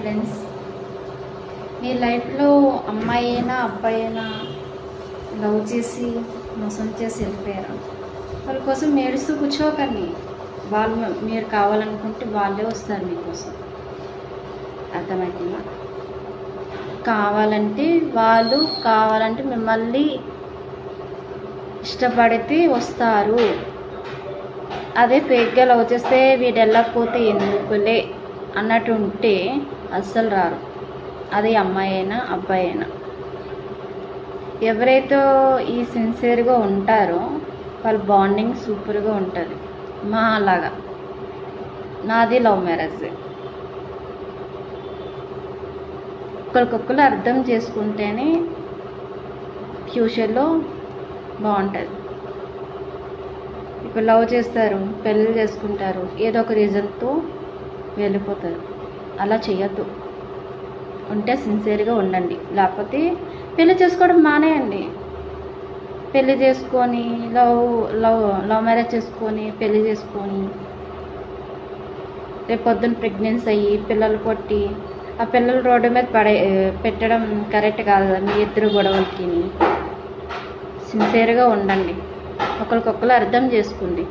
Friends, మీ లైఫ్లో అమ్మాయి అయినా అబ్బాయి అయినా లవ్ చేసి మోసం చేసి వెళ్ళిపోయారు. వాళ్ళ కోసం ఏడుస్తూ కూర్చోకండి. వాళ్ళు మీరు కావాలనుకుంటే వాళ్ళే వస్తారు మీకోసం. అర్థమవుతుందా? కావాలంటే మిమ్మల్ని ఇష్టపడితే వస్తారు. అదే ఫేక్గా లవ్ చేస్తే వీడు వెళ్ళకపోతే ఎందుకులే అన్నట్టు ఉంటే అస్సలు రారు. అది అమ్మాయి అయినా అబ్బాయి అయినా. ఎవరైతే ఈ సిన్సియర్గా ఉంటారో వాళ్ళ బాండింగ్ సూపర్గా ఉంటుంది. మా అలాగా నాది లవ్ మ్యారేజ్. ఒకరికొకరు అర్థం చేసుకుంటేనే ఫ్యూచర్లో బాగుంటుంది. ఇప్పుడు లవ్ చేస్తారు, పెళ్ళి చేసుకుంటారు, ఏదో ఒక రీజన్తో వెళ్ళిపోతారు. అలా చేయొద్దు. ఉంటే సిన్సియర్గా ఉండండి. లేకపోతే పెళ్ళి చేసుకోవడం మానేయండి. పెళ్ళి చేసుకొని లవ్ మ్యారేజ్ చేసుకొని పెళ్ళి చేసుకొని రేపు పొద్దున్న ప్రెగ్నెన్సీ అయ్యి పిల్లలు పుట్టి ఆ పిల్లలు రోడ్డు మీద పెట్టడం కరెక్ట్ కాదు కదా. మీ ఇద్దరు గొడవలకి సిన్సియర్గా ఉండండి. ఒకరికొకరు అర్థం చేసుకోండి.